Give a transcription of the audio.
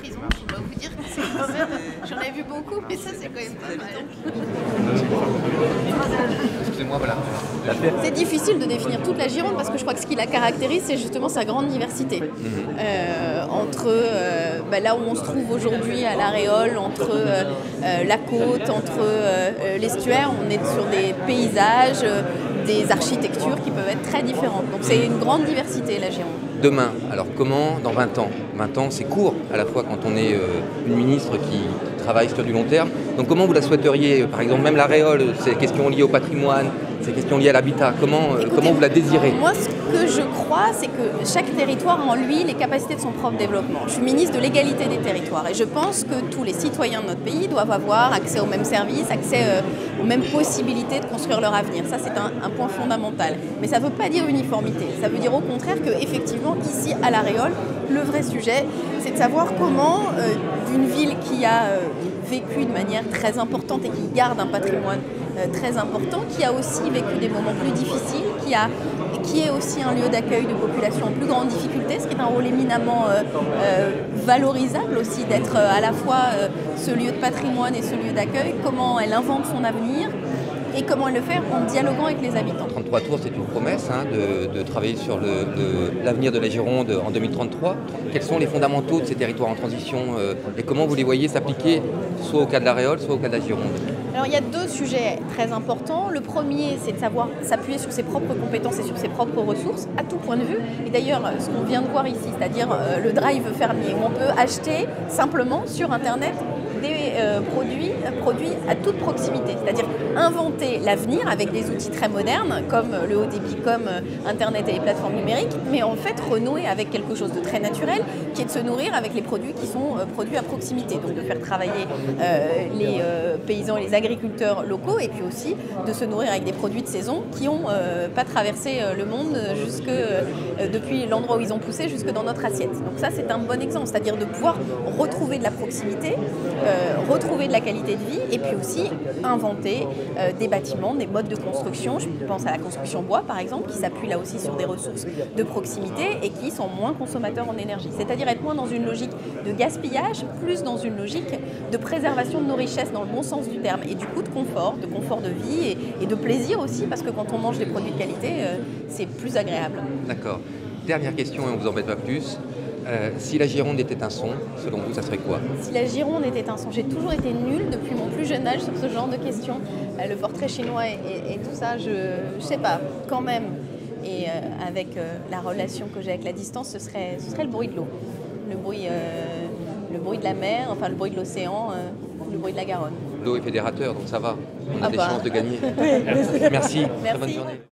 prison, je dois vous dire que c'est quand même... J'en ai vu beaucoup, mais ça c'est quand même pas mal. Excusez-moi, voilà. C'est difficile de définir toute la Gironde parce que je crois que ce qui la caractérise, c'est justement sa grande diversité. Entre là où on se trouve aujourd'hui à l'Aréole, entre la côte, entre l'estuaire, on est sur des paysages, des architectures qui peuvent être très différentes. Donc c'est une grande diversité la Gironde. Demain, alors comment dans 20 ans 20 ans, c'est court à la fois quand on est une ministre qui travaille sur du long terme. Donc comment vous la souhaiteriez, par exemple, même l'Aréole, ces questions liées au patrimoine, ces questions liées à l'habitat, comment vous la désirez? Moi, ce que je crois, c'est que chaque territoire a en lui les capacités de son propre développement. Je suis ministre de l'égalité des territoires et je pense que tous les citoyens de notre pays doivent avoir accès aux mêmes services, accès aux mêmes possibilités de construire leur avenir. Ça, c'est un point fondamental. Mais ça ne veut pas dire uniformité. Ça veut dire au contraire qu'effectivement, ici, à l'Aréole, le vrai sujet, c'est de savoir comment, d'une ville qui a vécu de manière très importante et qui garde un patrimoine très important, qui a aussi vécu des moments plus difficiles, qui est aussi un lieu d'accueil de populations en plus grande difficulté, ce qui est un rôle éminemment valorisable aussi d'être à la fois ce lieu de patrimoine et ce lieu d'accueil, comment elle invente son avenir et comment elle le fait en dialoguant avec les habitants. 33 tours, c'est une promesse de travailler sur l'avenir de la Gironde en 2033. Quels sont les fondamentaux de ces territoires en transition et comment vous les voyez s'appliquer soit au cas de l'Aréole, soit au cas de la Gironde? Alors il y a deux sujets très importants. Le premier, c'est de savoir s'appuyer sur ses propres compétences et sur ses propres ressources, à tout point de vue. Et d'ailleurs, ce qu'on vient de voir ici, c'est-à-dire le drive fermier, où on peut acheter simplement sur Internet des produits à toute proximité, c'est-à-dire inventer l'avenir avec des outils très modernes comme le haut débit, comme Internet et les plateformes numériques, mais en fait renouer avec quelque chose de très naturel qui est de se nourrir avec les produits qui sont produits à proximité, donc de faire travailler les paysans et les agriculteurs locaux et puis aussi de se nourrir avec des produits de saison qui n'ont pas traversé le monde depuis l'endroit où ils ont poussé jusque dans notre assiette. Donc ça c'est un bon exemple, c'est-à-dire de pouvoir retrouver de la proximité, retrouver de la qualité de vie et puis aussi inventer des bâtiments, des modes de construction. Je pense à la construction bois par exemple qui s'appuie là aussi sur des ressources de proximité et qui sont moins consommateurs en énergie. C'est-à-dire être moins dans une logique de gaspillage, plus dans une logique de préservation de nos richesses dans le bon sens du terme et du coup de confort de vie et de plaisir aussi parce que quand on mange des produits de qualité, c'est plus agréable. D'accord. Dernière question et on ne vous embête pas plus. Si la Gironde était un son, selon vous, ça serait quoi? Si la Gironde était un son, j'ai toujours été nulle depuis mon plus jeune âge sur ce genre de questions. Le portrait chinois et tout ça, je sais pas, quand même. Et avec la relation que j'ai avec la distance, ce serait le bruit de l'eau. Le bruit de la mer, enfin le bruit de l'océan, le bruit de la Garonne. L'eau est fédérateur, donc ça va. On a des chances de gagner. Merci. Merci. Très bonne journée.